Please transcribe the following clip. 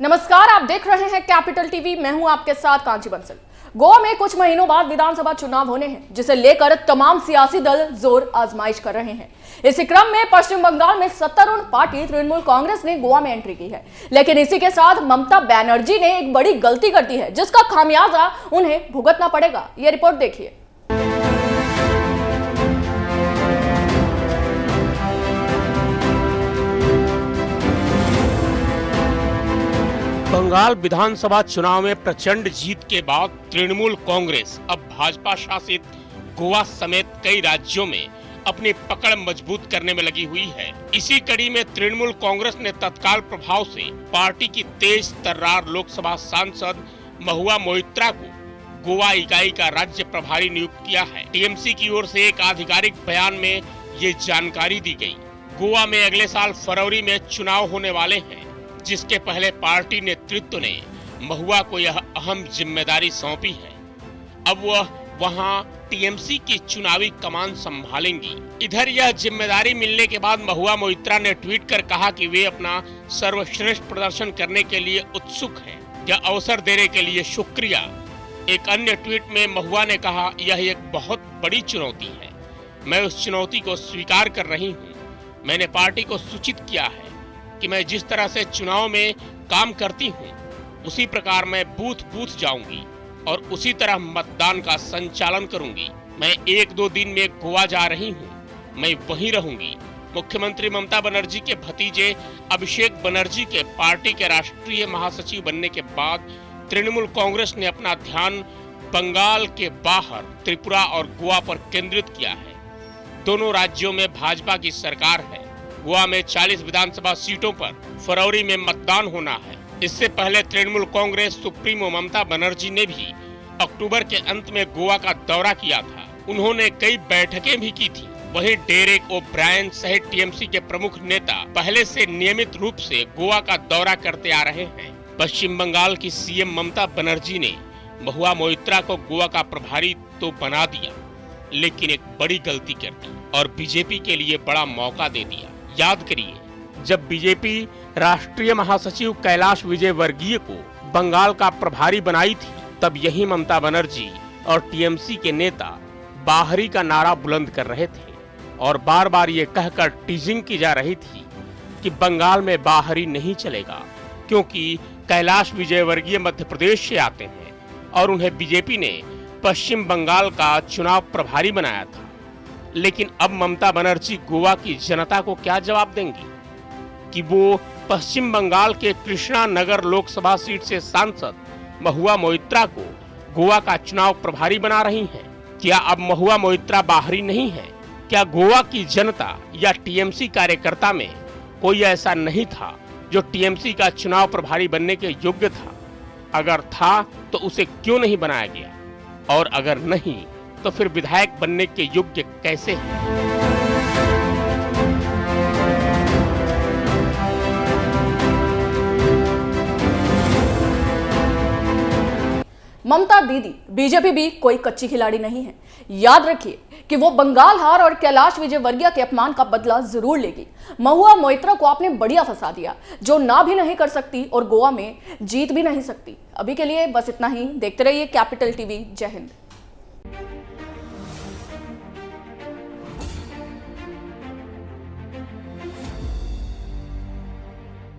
नमस्कार, आप देख रहे हैं कैपिटल टीवी। मैं हूं आपके साथ कांची बंसल। गोवा में कुछ महीनों बाद विधानसभा चुनाव होने हैं, जिसे लेकर तमाम सियासी दल जोर आजमाइश कर रहे हैं। इसी क्रम में पश्चिम बंगाल में सत्तारूढ़ पार्टी तृणमूल कांग्रेस ने गोवा में एंट्री की है, लेकिन इसी के साथ ममता बनर्जी ने एक बड़ी गलती कर दी है, जिसका खामियाजा उन्हें भुगतना पड़ेगा। ये रिपोर्ट देखिए। बंगाल विधानसभा चुनाव में प्रचंड जीत के बाद तृणमूल कांग्रेस अब भाजपा शासित गोवा समेत कई राज्यों में अपनी पकड़ मजबूत करने में लगी हुई है। इसी कड़ी में तृणमूल कांग्रेस ने तत्काल प्रभाव से पार्टी की तेज तर्रार लोकसभा सांसद महुआ मोइत्रा को गोवा इकाई का राज्य प्रभारी नियुक्त किया है। टीएमसी की ओर से एक आधिकारिक बयान में ये जानकारी दी गई। गोवा में अगले साल फरवरी में चुनाव होने वाले हैं, जिसके पहले पार्टी नेतृत्व ने महुआ को यह अहम जिम्मेदारी सौंपी है। अब वह वहां टीएमसी की चुनावी कमान संभालेंगी। इधर यह जिम्मेदारी मिलने के बाद महुआ मोइत्रा ने ट्वीट कर कहा कि वे अपना सर्वश्रेष्ठ प्रदर्शन करने के लिए उत्सुक हैं। यह अवसर देने के लिए शुक्रिया। एक अन्य ट्वीट में महुआ ने कहा, यह एक बहुत बड़ी चुनौती है। मैं उस चुनौती को स्वीकार कर रही हूँ। मैंने पार्टी को सूचित किया है कि मैं जिस तरह से चुनाव में काम करती हूँ, उसी प्रकार मैं बूथ जाऊंगी और उसी तरह मतदान का संचालन करूंगी। मैं 1-2 दिन में गोवा जा रही हूँ, मैं वहीं रहूंगी। मुख्यमंत्री ममता बनर्जी के भतीजे अभिषेक बनर्जी के पार्टी के राष्ट्रीय महासचिव बनने के बाद तृणमूल कांग्रेस ने अपना ध्यान बंगाल के बाहर त्रिपुरा और गोवा पर केंद्रित किया है। दोनों राज्यों में भाजपा की सरकार है। गोवा में 40 विधानसभा सीटों पर फरवरी में मतदान होना है। इससे पहले तृणमूल कांग्रेस सुप्रीमो ममता बनर्जी ने भी अक्टूबर के अंत में गोवा का दौरा किया था। उन्होंने कई बैठकें भी की थी। वहीं डेरेक ओब्रायन सहित टीएमसी के प्रमुख नेता पहले से नियमित रूप से गोवा का दौरा करते आ रहे हैं। पश्चिम बंगाल की सीएम ममता बनर्जी ने महुआ मोइत्रा को गोवा का प्रभारी तो बना दिया, लेकिन एक बड़ी गलती कर दी और बीजेपी के लिए बड़ा मौका दे दिया। याद करिए, जब बीजेपी राष्ट्रीय महासचिव कैलाश विजयवर्गीय को बंगाल का प्रभारी बनाई थी, तब यही ममता बनर्जी और टीएमसी के नेता बाहरी का नारा बुलंद कर रहे थे और बार बार ये कहकर टीजिंग की जा रही थी कि बंगाल में बाहरी नहीं चलेगा, क्योंकि कैलाश विजयवर्गीय मध्य प्रदेश से आते हैं और उन्हें बीजेपी ने पश्चिम बंगाल का चुनाव प्रभारी बनाया था। लेकिन अब ममता बनर्जी गोवा की जनता को क्या जवाब देंगी कि वो पश्चिम बंगाल के कृष्णा नगर लोकसभा सीट से सांसद महुआ मोइत्रा को गोवा का चुनाव प्रभारी बना रही हैं? क्या अब महुआ मोइत्रा बाहरी नहीं है? क्या गोवा की जनता या टीएमसी कार्यकर्ता में कोई ऐसा नहीं था जो टीएमसी का चुनाव प्रभारी बनने के योग्य था? अगर था तो उसे क्यों नहीं बनाया गया, और अगर नहीं तो फिर विधायक बनने के योग्य कैसे हैं? ममता दीदी बीजेपी भी कोई कच्ची खिलाड़ी नहीं है। याद रखिए कि वो बंगाल हार और कैलाश विजयवर्गीय के अपमान का बदला जरूर लेगी। महुआ मोइत्रा को आपने बढ़िया फंसा दिया, जो ना भी नहीं कर सकती और गोवा में जीत भी नहीं सकती। अभी के लिए बस इतना ही। देखते रहिए कैपिटल टीवी। जय हिंद।